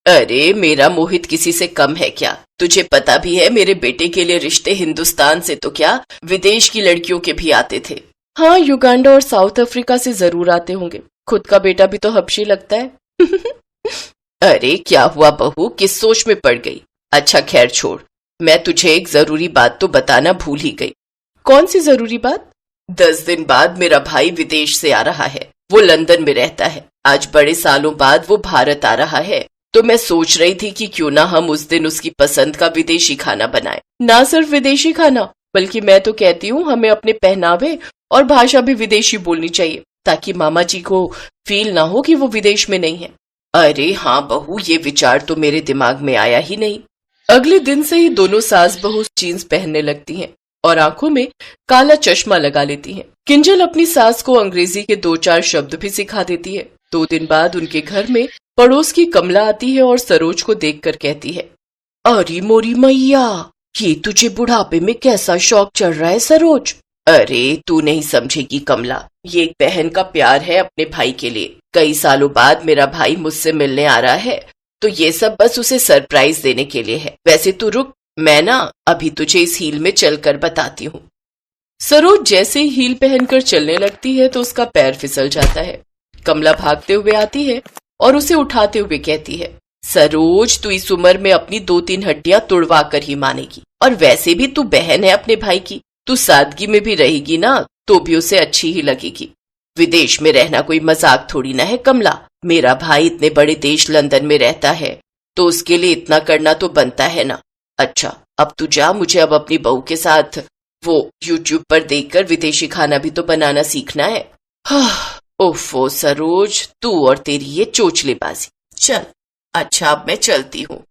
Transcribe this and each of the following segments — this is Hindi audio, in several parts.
अरे मेरा मोहित किसी से कम है क्या? तुझे पता भी है मेरे बेटे के लिए रिश्ते हिंदुस्तान से तो क्या विदेश की लड़कियों के भी आते थे। हाँ, युगांडा और साउथ अफ्रीका से जरूर आते होंगे। खुद का बेटा भी तो हबशी लगता है। अरे क्या हुआ बहू, किस सोच में पड़ गई? अच्छा खैर छोड़, मैं तुझे एक जरूरी बात तो बताना भूल ही गई। कौन सी जरूरी बात? 10 दिन बाद मेरा भाई विदेश से आ रहा है। वो लंदन में रहता है। आज बड़े सालों बाद वो भारत आ रहा है, तो मैं सोच रही थी कि क्यों ना हम उस दिन उसकी पसंद का विदेशी खाना बनाएं। ना सिर्फ विदेशी खाना, बल्कि मैं तो कहती हूँ हमें अपने पहनावे और भाषा भी विदेशी बोलनी चाहिए, ताकि मामा जी को फील ना हो कि वो विदेश में नहीं है। अरे हाँ बहू, ये विचार तो मेरे दिमाग में आया ही नहीं। अगले दिन से ही दोनों सास बहू जीन्स पहनने लगती हैं और आंखों में काला चश्मा लगा लेती हैं। किंजल अपनी सास को अंग्रेजी के 2-4 शब्द भी सिखा देती है। 2 दिन बाद उनके घर में पड़ोस की कमला आती है और सरोज को देखकर कहती है, अरे मोरी मैया, ये तुझे बुढ़ापे में कैसा शौक चढ़ रहा है सरोज? अरे तू नहीं समझेगी कमला, ये एक बहन का प्यार है अपने भाई के लिए। कई सालों बाद मेरा भाई मुझसे मिलने आ रहा है, तो ये सब बस उसे सरप्राइज देने के लिए है। वैसे तू रुक, मैं ना अभी तुझे इस हील में चलकर बताती हूँ। सरोज जैसे ही हील पहनकर चलने लगती है तो उसका पैर फिसल जाता है। कमला भागते हुए आती है और उसे उठाते हुए कहती है, सरोज तू इस उम्र में अपनी 2-3 हड्डियां तुड़वा कर ही मानेगी, और वैसे भी तू बहन है अपने भाई की। तू सादगी में भी रहेगी ना तो भी उसे अच्छी ही लगेगी। विदेश में रहना कोई मजाक थोड़ी ना है कमला। मेरा भाई इतने बड़े देश लंदन में रहता है, तो उसके लिए इतना करना तो बनता है ना। अच्छा अब तू जा, मुझे अब अपनी बहू के साथ वो YouTube पर देखकर विदेशी खाना भी तो बनाना सीखना है। ओफो सरोज, तू और तेरी ये चोचलेबाजी। चल अच्छा अब मैं चलती हूँ।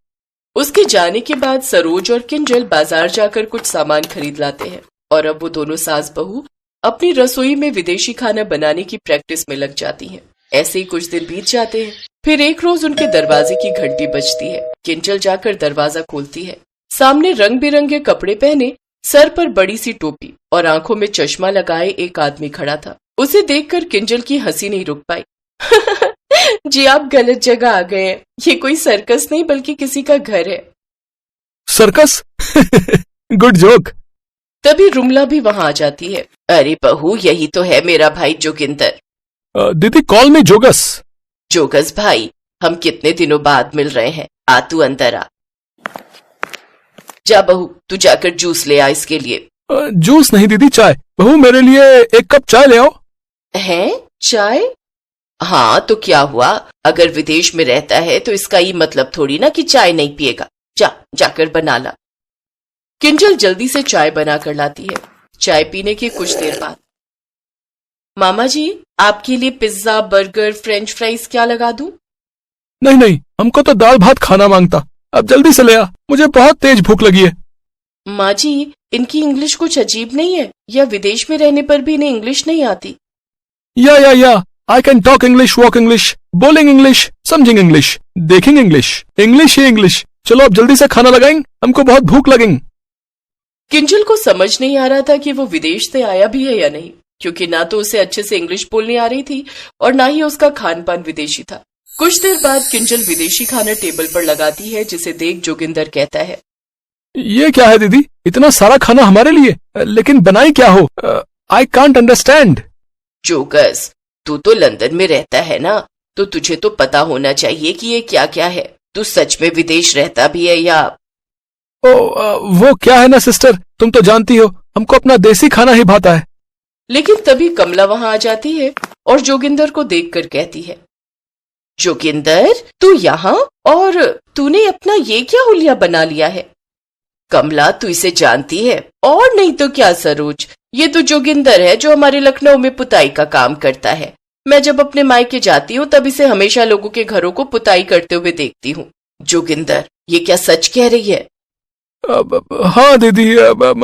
उसके जाने के बाद सरोज और किंजल बाजार जाकर कुछ सामान खरीद लाते हैं और अब वो दोनों सास बहू अपनी रसोई में विदेशी खाना बनाने की प्रैक्टिस में लग जाती हैं। ऐसे ही कुछ दिन बीत जाते हैं। फिर एक रोज उनके दरवाजे की घंटी बजती है। किंजल जाकर दरवाजा खोलती है। सामने रंग बिरंगे कपड़े पहने, सर पर बड़ी सी टोपी और आंखों में चश्मा लगाए एक आदमी खड़ा था। उसे देखकर किंजल की हंसी नहीं रुक पाई। जी आप गलत जगह आ गए हैं। ये कोई सर्कस नहीं बल्कि किसी का घर है। सर्कस? Good joke. तभी रुमला भी वहां आ जाती है। अरे बहू, यही तो है मेरा भाई जोगिंदर। दीदी कॉल मी जोगस। जोगस भाई, हम कितने दिनों बाद मिल रहे हैं। आ तू अंदर आ। जा बहू, तू जाकर जूस ले आ इसके लिए। जूस नहीं दीदी, चाय। बहू मेरे लिए 1 कप चाय ले आओ। हैं? चाय? हाँ तो क्या हुआ, अगर विदेश में रहता है तो इसका ये मतलब थोड़ी ना कि चाय नहीं पिएगा। जाकर बना ला। किंजल जल्दी से चाय बना कर लाती है। चाय पीने के कुछ देर बाद, मामा जी आपके लिए पिज्जा, बर्गर, फ्रेंच फ्राइज क्या लगा दूं? नहीं, हमको तो दाल भात खाना मांगता। अब जल्दी से ले आ, मुझे बहुत तेज भूख लगी है। माँ जी इनकी इंग्लिश कुछ अजीब नहीं है, या विदेश में रहने पर भी इन्हें इंग्लिश नहीं आती? या I can talk English, walk English, बोलिंग इंग्लिश, समझिंग इंग्लिश, देखेंगे इंग्लिश, इंग्लिश ही इंग्लिश। चलो अब जल्दी से खाना लगाएंगे, हमको बहुत भूख लगेंगे। किंजल को समझ नहीं आ रहा था कि वो विदेश से आया भी है या नहीं, क्योंकि ना तो उसे अच्छे से इंग्लिश बोलनी आ रही थी और ना ही उसका खान पान विदेशी था। कुछ देर बाद किंजल विदेशी खाना टेबल पर लगाती है, जिसे देख जोगिंदर कहता है, ये क्या है दीदी, इतना सारा खाना हमारे लिए, लेकिन बनाई क्या हो? I can't understand. जोगस, तू तो लंदन में रहता है ना, तो तुझे तो पता होना चाहिए कि ये क्या क्या है। तू सच में विदेश रहता भी है या? वो क्या है ना सिस्टर, तुम तो जानती हो हमको अपना देसी खाना ही भाता है। लेकिन तभी कमला वहां आ जाती है और जोगिंदर को देखकर कहती है, जोगिंदर तू यहाँ, और तूने अपना ये क्या हुलिया बना लिया है? कमला तू इसे जानती है? और नहीं तो क्या सरोज, ये तो जोगिंदर है जो हमारे लखनऊ में पुताई का काम करता है। मैं जब अपने मायके जाती हूँ तब इसे हमेशा लोगों के घरों को पुताई करते हुए देखती हूँ। जोगिंदर ये क्या सच कह रही है? हाँ दीदी,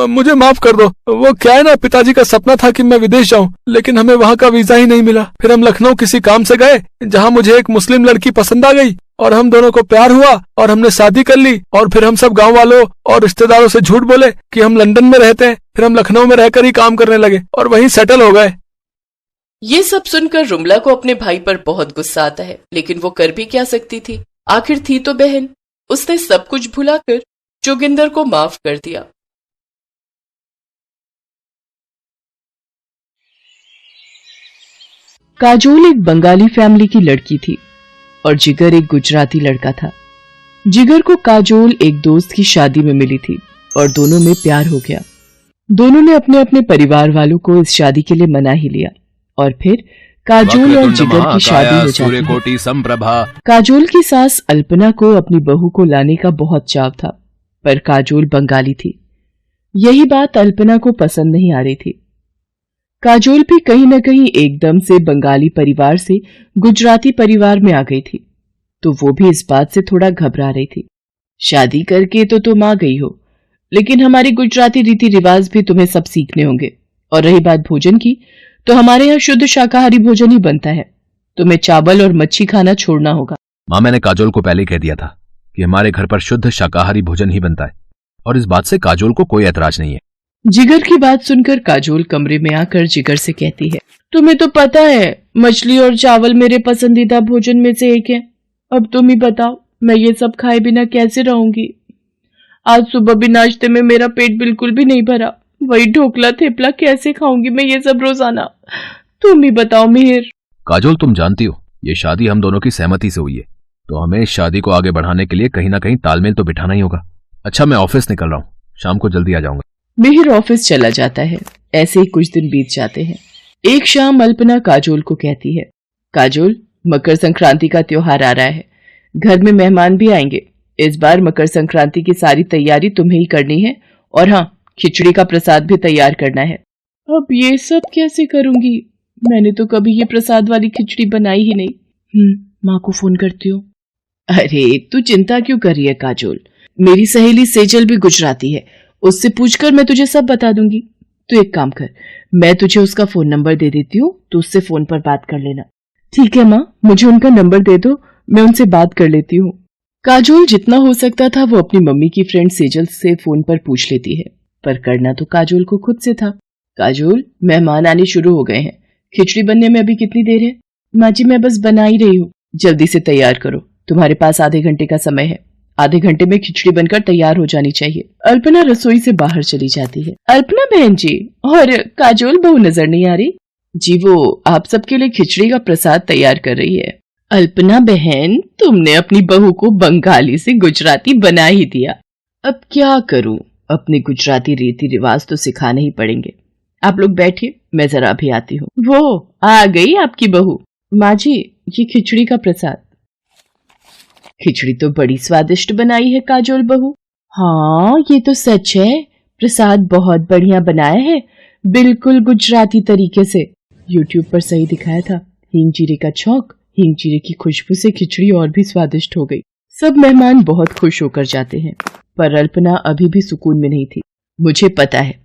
मुझे माफ कर दो। वो क्या है ना, पिताजी का सपना था कि मैं विदेश जाऊं, लेकिन हमें वहाँ का वीजा ही नहीं मिला। फिर हम लखनऊ किसी काम से गए, जहाँ मुझे एक मुस्लिम लड़की पसंद आ गई और हम दोनों को प्यार हुआ और हमने शादी कर ली। और फिर हम सब गांव वालों और रिश्तेदारों से झूठ बोले कि हम लंदन में रहते हैं। फिर हम लखनऊ में रहकर ही काम करने लगे और वहीं सेटल हो गए। ये सब सुनकर रुमला को अपने भाई पर बहुत गुस्सा आता है, लेकिन वो कर भी क्या सकती थी। आखिर थी तो बहन, उसने सब कुछ भुलाकर जोगिंदर को माफ कर दिया। काजोल एक बंगाली फैमिली की लड़की थी और जिगर एक गुजराती लड़का था। जिगर को काजोल एक दोस्त की शादी में मिली थी और दोनों में प्यार हो गया। दोनों ने अपने अपने परिवार वालों को इस शादी के लिए मना ही लिया और फिर काजोल और जिगर की शादी हो जाती है। काजोल की सास अल्पना को अपनी बहू को लाने का बहुत चाव था, पर काजोल बंगाली थी। यही बात अल्पना को पसंद नहीं आ रही थी। काजोल भी कहीं न कहीं एकदम से बंगाली परिवार से गुजराती परिवार में आ गई थी, तो वो भी इस बात से थोड़ा घबरा रही थी। शादी करके तो तुम आ गई हो, लेकिन हमारी गुजराती रीति रिवाज भी तुम्हें सब सीखने होंगे। और रही बात भोजन की, तो हमारे यहाँ शुद्ध शाकाहारी भोजन ही बनता है। तुम्हें चावल और मच्छी खाना छोड़ना होगा। माँ, मैंने काजोल को पहले ही कह दिया था कि हमारे घर पर शुद्ध शाकाहारी भोजन ही बनता है और इस बात से काजोल को कोई ऐतराज नहीं है। जिगर की बात सुनकर काजोल कमरे में आकर जिगर से कहती है, तुम्हें तो पता है मछली और चावल मेरे पसंदीदा भोजन में से एक है। अब तुम ही बताओ, मैं ये सब खाए बिना कैसे रहूंगी। आज सुबह भी नाश्ते में मेरा पेट बिल्कुल भी नहीं भरा, वही ढोकला थेपला कैसे खाऊंगी मैं ये सब रोजाना। तुम ही बताओ मिहिर। काजोल, तुम जानती हो ये शादी हम दोनों की सहमति से हुई है, तो हमें इस शादी को आगे बढ़ाने के लिए कहीं ना कहीं तालमेल तो बिठाना ही होगा। अच्छा, मैं ऑफिस निकल रहा हूँ, शाम को जल्दी आ जाऊंगा। मिहिर ऑफिस चला जाता है। ऐसे ही कुछ दिन बीत जाते हैं। एक शाम अल्पना काजोल को कहती है, काजोल, मकर संक्रांति का त्योहार आ रहा है, घर में मेहमान भी आएंगे। इस बार मकर संक्रांति की सारी तैयारी तुम्हें ही करनी है और हाँ, खिचड़ी का प्रसाद भी तैयार करना है। अब ये सब कैसे करूंगी? मैंने तो कभी ये प्रसाद वाली खिचड़ी बनाई ही नहीं। माँ को फोन करती हूँ। अरे तू चिंता क्यों कर रही है काजोल, मेरी सहेली सेजल भी गुजराती है, उससे पूछकर मैं तुझे सब बता दूंगी। तू एक काम कर, मैं तुझे उसका फोन नंबर दे देती हूँ, तो उससे फोन पर बात कर लेना। ठीक है माँ, मुझे उनका नंबर दे दो, मैं उनसे बात कर लेती हूँ। काजोल जितना हो सकता था वो अपनी मम्मी की फ्रेंड सेजल से फोन पर पूछ लेती है, पर करना तो काजोल को खुद से था। काजोल, मेहमान आने शुरू हो गए हैं, खिचड़ी बनने में अभी कितनी देर है? माँ जी, मैं बस बना ही रही हूँ, जल्दी से तैयार करो, तुम्हारे पास आधे घंटे का समय है। आधे घंटे में खिचड़ी बनकर तैयार हो जानी चाहिए। अल्पना रसोई से बाहर चली जाती है। अल्पना बहन जी, और काजोल बहू नजर नहीं आ रही जी? वो आप सबके लिए खिचड़ी का प्रसाद तैयार कर रही है। अल्पना बहन, तुमने अपनी बहू को बंगाली से गुजराती बना ही दिया। अब क्या करूं, अपने गुजराती रीति रिवाज तो सिखाने ही पड़ेंगे। आप लोग बैठिए, मैं जरा अभी आती हूँ। वो आ गई आपकी बहू। माँ जी, ये खिचड़ी का प्रसाद। खिचड़ी तो बड़ी स्वादिष्ट बनाई है काजोल बहू। हाँ, ये तो सच है, प्रसाद बहुत बढ़िया बनाया है, बिल्कुल गुजराती तरीके से। YouTube पर सही दिखाया था। हींग जीरे का छौंक, हींग जीरे की खुशबू से खिचड़ी और भी स्वादिष्ट हो गई। सब मेहमान बहुत खुश होकर जाते हैं, पर अल्पना अभी भी सुकून में नहीं थी। मुझे पता है,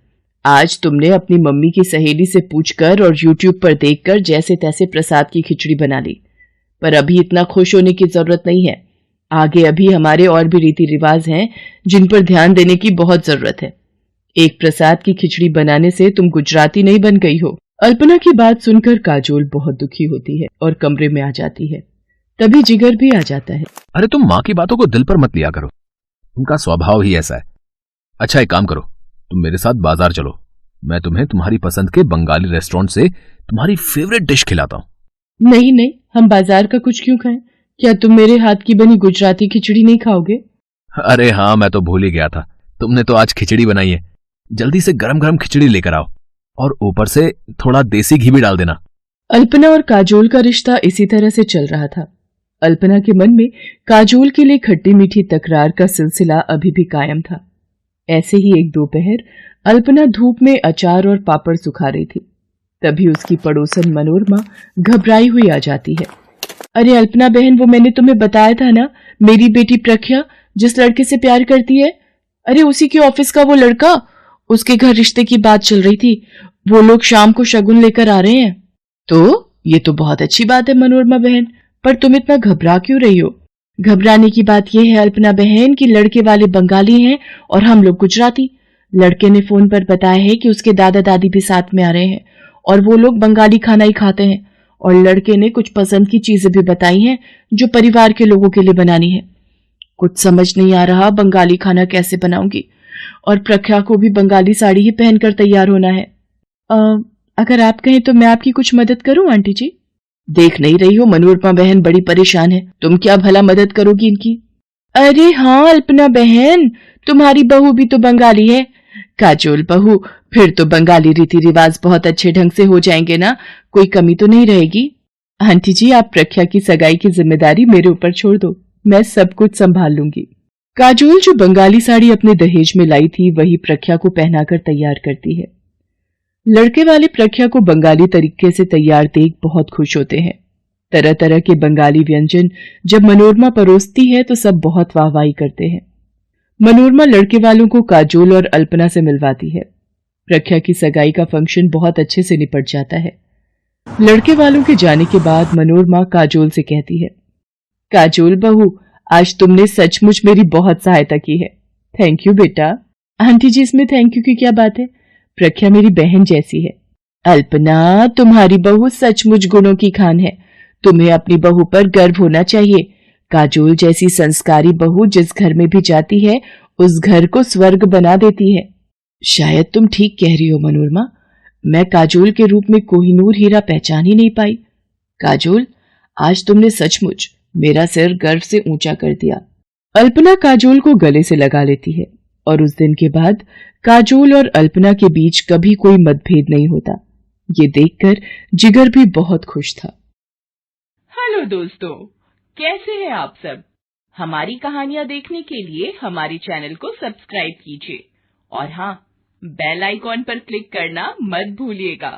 आज तुमने अपनी मम्मी की सहेली से पूछकर और YouTube पर देखकर जैसे तैसे प्रसाद की खिचड़ी बना ली, पर अभी इतना खुश होने की जरूरत नहीं है। आगे अभी हमारे और भी रीति रिवाज हैं जिन पर ध्यान देने की बहुत जरूरत है। एक प्रसाद की खिचड़ी बनाने से तुम गुजराती नहीं बन गई हो। अल्पना की बात सुनकर काजोल बहुत दुखी होती है और कमरे में आ जाती है। तभी जिगर भी आ जाता है। अरे तुम माँ की बातों को दिल पर मत लिया करो, उनका स्वभाव ही ऐसा है। अच्छा, एक काम करो, तुम मेरे साथ बाजार चलो, मैं तुम्हें तुम्हारी पसंद के बंगाली रेस्टोरेंट से तुम्हारी फेवरेट डिश खिलाता हूँ। नहीं नहीं, हम बाजार का कुछ क्यों खाएं? क्या तुम मेरे हाथ की बनी गुजराती खिचड़ी नहीं खाओगे? अरे हाँ, मैं तो भूल ही गया था, तुमने तो आज खिचड़ी बनाई है। जल्दी से गरम गरम खिचड़ी लेकर आओ और ऊपर से थोड़ा देसी घी भी डाल देना। अल्पना और काजोल का रिश्ता इसी तरह से चल रहा था। अल्पना के मन में काजोल के लिए खट्टी मीठी तकरार का सिलसिला अभी भी कायम था। ऐसे ही एक दोपहर अल्पना धूप में अचार और पापड़ सुखा रही थी, तभी उसकी पड़ोसन मनोरमा घबराई हुई आ जाती है। अरे अल्पना बहन, वो मैंने तुम्हें बताया था ना, मेरी बेटी प्रख्या जिस लड़के से प्यार करती है, अरे उसी के ऑफिस का वो लड़का, उसके घर रिश्ते की बात चल रही थी। वो लोग शाम को शगुन लेकर आ रहे हैं। तो ये तो बहुत अच्छी बात है मनोरमा बहन, पर तुम इतना घबरा क्यों रही हो? घबराने की बात यह है अल्पना बहन कि लड़के वाले बंगाली हैं और हम लोग गुजराती। लड़के ने फोन पर बताया है कि उसके दादा दादी भी साथ में आ रहे हैं और वो लोग बंगाली खाना ही खाते हैं और लड़के ने कुछ पसंद की चीजें भी बताई हैं जो परिवार के लोगों के लिए बनानी है। कुछ समझ नहीं आ रहा बंगाली खाना कैसे बनाऊंगी, और प्रख्या को भी बंगाली साड़ी ही पहनकर तैयार होना है। अगर आप कहें तो मैं आपकी कुछ मदद करूं आंटी जी? देख नहीं रही हो मनोरमा बहन बड़ी परेशान है, तुम क्या भला मदद करोगी इनकी? अरे हाँ अल्पना बहन, तुम्हारी बहू भी तो बंगाली है। काजोल बहू, फिर तो बंगाली रीति रिवाज बहुत अच्छे ढंग से हो जाएंगे ना, कोई कमी तो नहीं रहेगी। आंटी जी आप प्रख्या की सगाई की जिम्मेदारी मेरे ऊपर छोड़ दो, मैं सब कुछ संभाल लूंगी। काजोल जो बंगाली साड़ी अपने दहेज में लाई थी वही प्रख्या को पहनाकर तैयार करती है। लड़के वाले प्रख्या को बंगाली तरीके से तैयार देख बहुत खुश होते हैं। तरह तरह के बंगाली व्यंजन जब मनोरमा परोसती है तो सब बहुत वाहवाही करते हैं। मनोरमा लड़के वालों को काजोल और अल्पना से मिलवाती है। प्रख्या की सगाई का फंक्शन बहुत अच्छे से निपट जाता है। लड़के वालों के जाने के बाद मनोरमा काजोल से कहती है, काजोल बहू, आज तुमने सचमुच मेरी बहुत सहायता की है। थैंक यू बेटा। आंटी जी इसमें थैंक यू की क्या बात है, प्रख्या मेरी बहन जैसी है। अल्पना, तुम्हारी बहू सचमुच गुणों की खान है, तुम्हें अपनी बहू पर गर्व होना चाहिए। काजोल जैसी संस्कारी बहू जिस घर में भी जाती है उस घर को स्वर्ग बना देती है। शायद तुम ठीक कह रही हो मनोरमा, मैं काजोल के रूप में कोहिनूर हीरा पहचान ही नहीं पाई। काजोल, आज तुमने सचमुच मेरा सिर गर्व से ऊंचा कर दिया। अल्पना काजोल को गले से लगा लेती है और उस दिन के बाद काजोल और अल्पना के बीच कभी कोई मतभेद नहीं होता। ये देखकर जिगर भी बहुत खुश था। हेलो दोस्तों, कैसे हैं आप सब? हमारी कहानियां देखने के लिए हमारे चैनल को सब्सक्राइब कीजिए और हाँ, बेल आइकॉन पर क्लिक करना मत भूलिएगा।